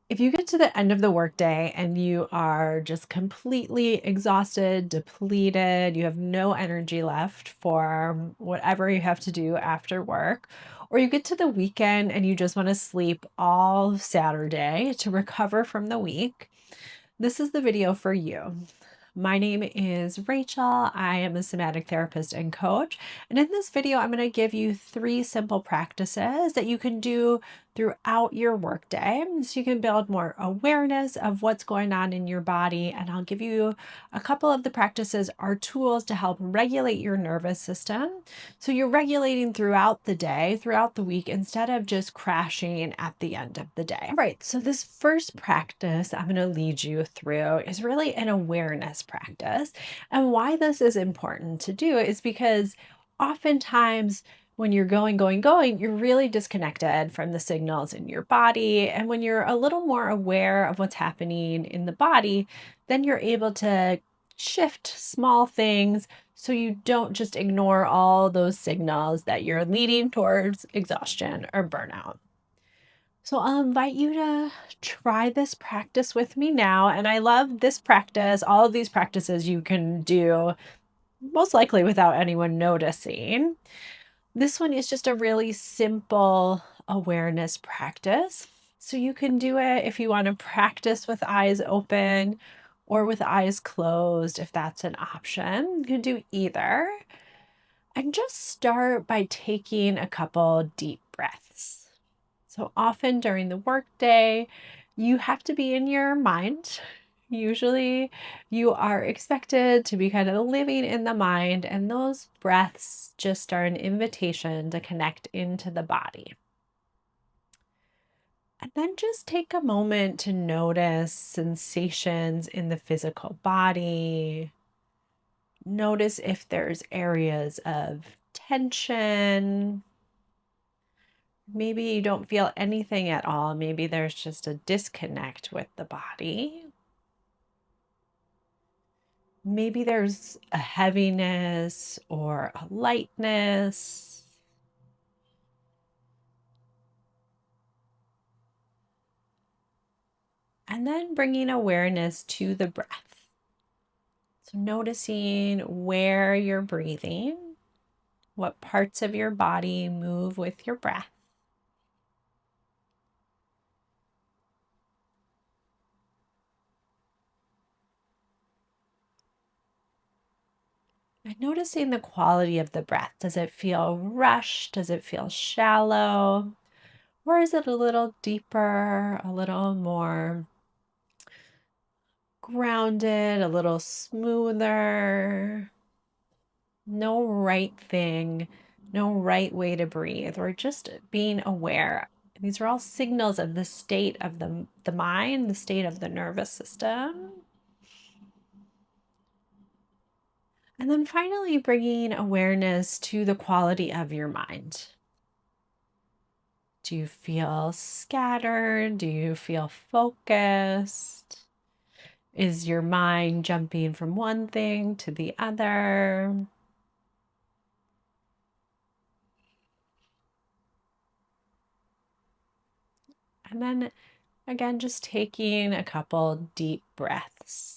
If you get to the end of the workday and you are just completely exhausted, depleted, you have no energy left for whatever you have to do after work, or you get to the weekend and you just want to sleep all Saturday to recover from the week, this is the video for you. My name is Rachel. I am a somatic therapist and coach. And in this video, I'm going to give you 3 simple practices that you can do throughout your workday so you can build more awareness of what's going on in your body. And I'll give you a couple of the practices are tools to help regulate your nervous system. So you're regulating throughout the day, throughout the week, instead of just crashing at the end of the day. All right, so this first practice I'm going to lead you through is really an awareness practice. And why this is important to do is because oftentimes when you're going, you're really disconnected from the signals in your body. And when you're a little more aware of what's happening in the body, then you're able to shift small things so you don't just ignore all those signals that you're leading towards exhaustion or burnout. So I'll invite you to try this practice with me now. And I love this practice. All of these practices you can do most likely without anyone noticing. This one is just a really simple awareness practice. So you can do it if you want to practice with eyes open or with eyes closed, if that's an option. You can do either. And just start by taking a couple deep breaths. So often during the workday, you have to be in your mind. Usually, you are expected to be kind of living in the mind, and those breaths just are an invitation to connect into the body. And then just take a moment to notice sensations in the physical body. Notice if there's areas of tension. Maybe you don't feel anything at all. Maybe there's just a disconnect with the body. Maybe there's a heaviness or a lightness. And then bringing awareness to the breath. So noticing where you're breathing, what parts of your body move with your breath. And noticing the quality of the breath. Does it feel rushed? Does it feel shallow? Or is it a little deeper, a little more grounded, a little smoother? No right thing, no right way to breathe. We're just being aware. These are all signals of the state of the mind, the state of the nervous system. And then finally, bringing awareness to the quality of your mind. Do you feel scattered? Do you feel focused? Is your mind jumping from one thing to the other? And then again, just taking a couple deep breaths.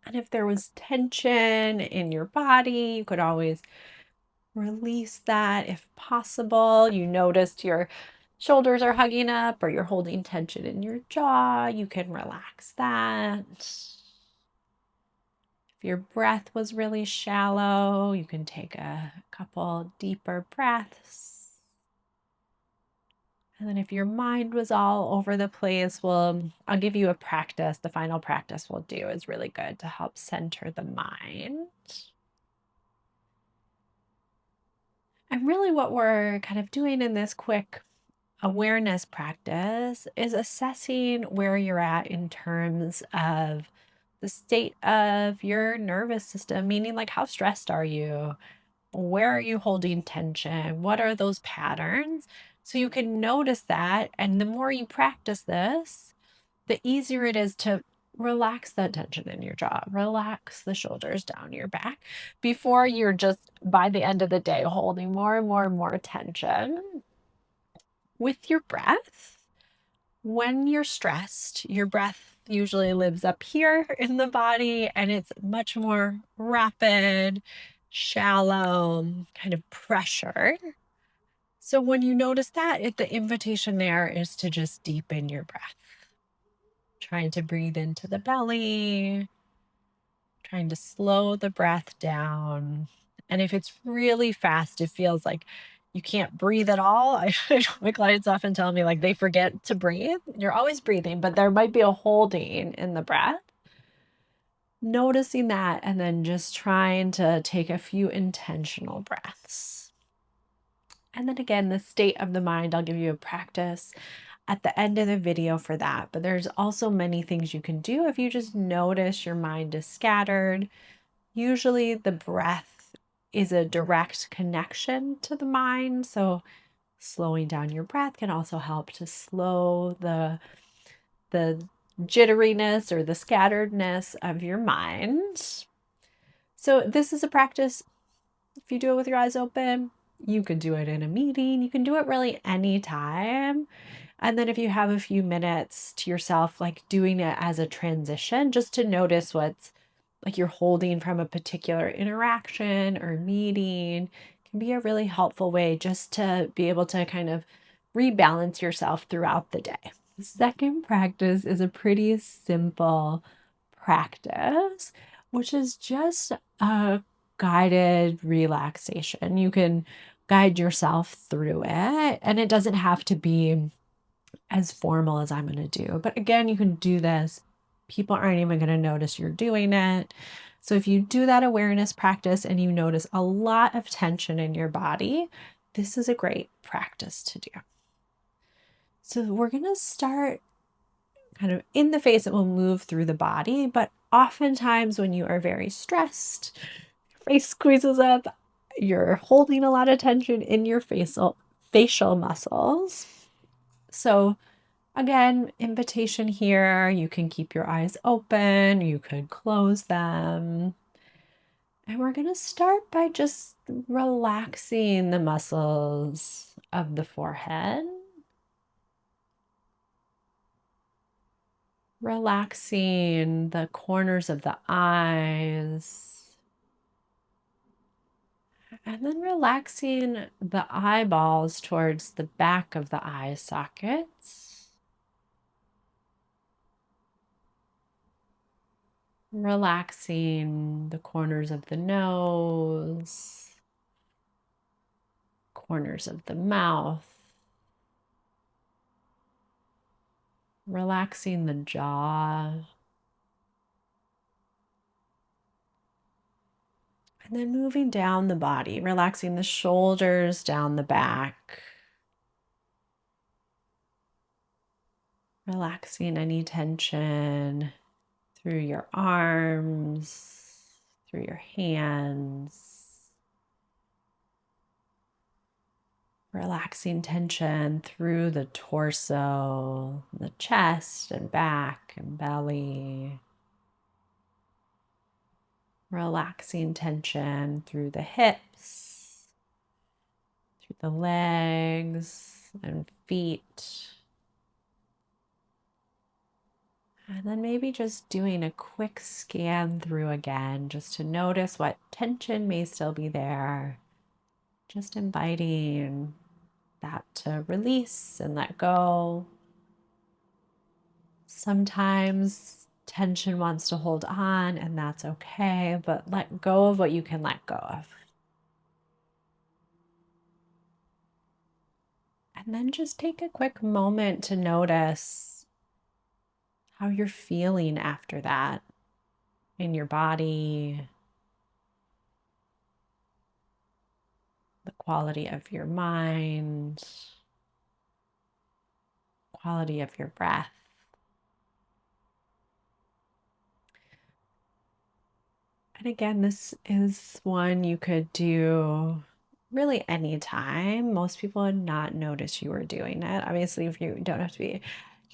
And if there was tension in your body, you could always release that if possible. You noticed your shoulders are hugging up or you're holding tension in your jaw, you can relax that. If your breath was really shallow, you can take a couple deeper breaths. And then if your mind was all over the place, well, I'll give you a practice. The final practice we'll do is really good to help center the mind. And really what we're kind of doing in this quick awareness practice is assessing where you're at in terms of the state of your nervous system, meaning like how stressed are you? Where are you holding tension? What are those patterns? So you can notice that. And the more you practice this, the easier it is to relax that tension in your jaw, relax the shoulders down your back before you're just by the end of the day holding more and more and more tension with your breath. When you're stressed, your breath usually lives up here in the body and it's much more rapid, shallow, kind of pressured. So when you notice that, the invitation there is to just deepen your breath, trying to breathe into the belly, trying to slow the breath down. And if it's really fast, it feels like you can't breathe at all. My clients often tell me like they forget to breathe. You're always breathing, but there might be a holding in the breath. Noticing that and then just trying to take a few intentional breaths. And then again, the state of the mind, I'll give you a practice at the end of the video for that. But there's also many things you can do if you just notice your mind is scattered. Usually the breath is a direct connection to the mind. So slowing down your breath can also help to slow the jitteriness or the scatteredness of your mind. So this is a practice. If you do it with your eyes open, you can do it in a meeting. You can do it really anytime. And then if you have a few minutes to yourself, like doing it as a transition, just to notice what's like you're holding from a particular interaction or meeting can be a really helpful way just to be able to kind of rebalance yourself throughout the day. The second practice is a pretty simple practice, which is just a guided relaxation. You can guide yourself through it, and it doesn't have to be as formal as I'm going to do. But again, you can do this. People aren't even going to notice you're doing it. So if you do that awareness practice and you notice a lot of tension in your body, this is a great practice to do. So we're going to start kind of in the face. It will move through the body, but oftentimes when you are very stressed, your face squeezes up, you're holding a lot of tension in your facial muscles. So again, invitation here. You can keep your eyes open, you could close them. And we're going to start by just relaxing the muscles of the forehead, relaxing the corners of the eyes, and then relaxing the eyeballs towards the back of the eye sockets. Relaxing the corners of the nose, corners of the mouth, relaxing the jaw, and then moving down the body, relaxing the shoulders down the back, relaxing any tension through your arms, through your hands, relaxing tension through the torso, the chest and back and belly. Relaxing tension through the hips, through the legs and feet. And then maybe just doing a quick scan through again, just to notice what tension may still be there. Just inviting that to release and let go. Sometimes tension wants to hold on, and that's okay, but let go of what you can let go of. And then just take a quick moment to notice how you're feeling after that in your body, the quality of your mind, quality of your breath. And again, this is one you could do really anytime. Most people would not notice you were doing it. Obviously, if you don't have to be, you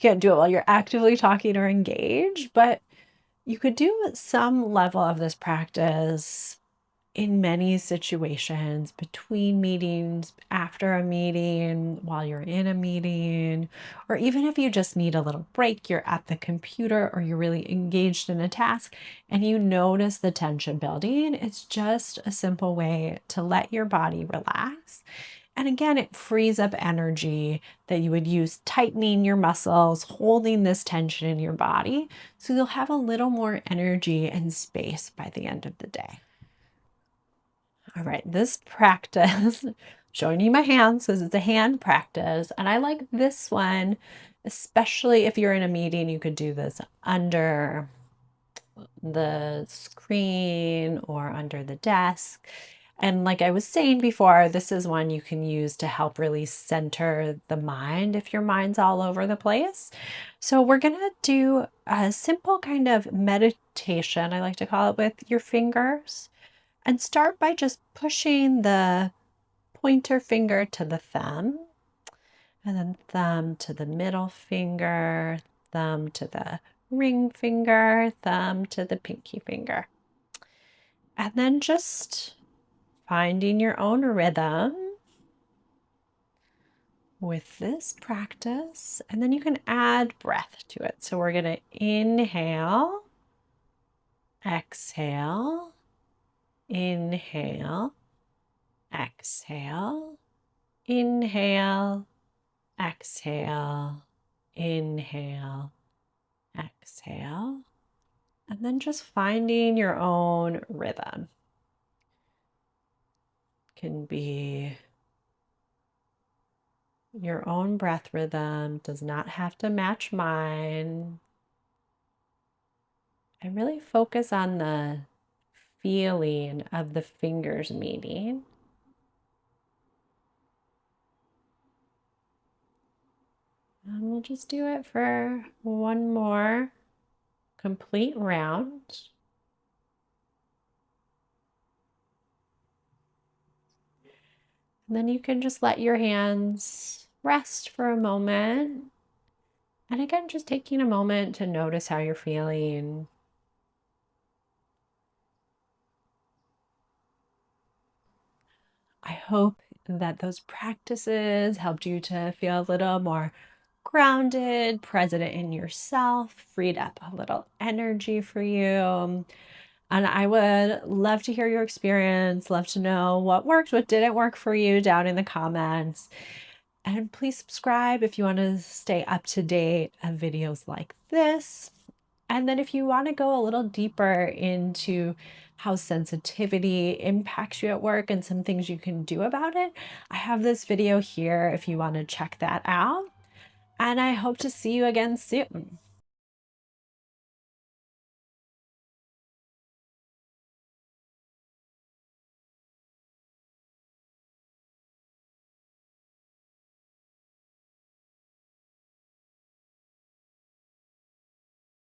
can't do it while you're actively talking or engaged, but you could do some level of this practice in many situations, between meetings, after a meeting, while you're in a meeting, or even if you just need a little break, you're at the computer or you're really engaged in a task and you notice the tension building, it's just a simple way to let your body relax. And again, it frees up energy that you would use tightening your muscles, holding this tension in your body. So you'll have a little more energy and space by the end of the day. All right, this practice, showing you my hands because it's a hand practice. And I like this one, especially if you're in a meeting, you could do this under the screen or under the desk. And like I was saying before, this is one you can use to help really center the mind if your mind's all over the place. So we're going to do a simple kind of meditation, I like to call it, with your fingers. And start by just pushing the pointer finger to the thumb, and then thumb to the middle finger, thumb to the ring finger, thumb to the pinky finger. And then just finding your own rhythm with this practice. And then you can add breath to it. So we're going to inhale, exhale, inhale, exhale, inhale, exhale, inhale, exhale, and then just finding your own rhythm. Can be your own breath rhythm, does not have to match mine. And really focus on the feeling of the fingers meeting. And we'll just do it for one more complete round. And then you can just let your hands rest for a moment. And again, just taking a moment to notice how you're feeling. I hope that those practices helped you to feel a little more grounded, present in yourself, freed up a little energy for you. And I would love to hear your experience, love to know what worked, what didn't work for you down in the comments. And please subscribe if you want to stay up to date of videos like this. And then if you want to go a little deeper into how sensitivity impacts you at work and some things you can do about it, I have this video here if you want to check that out. And I hope to see you again soon.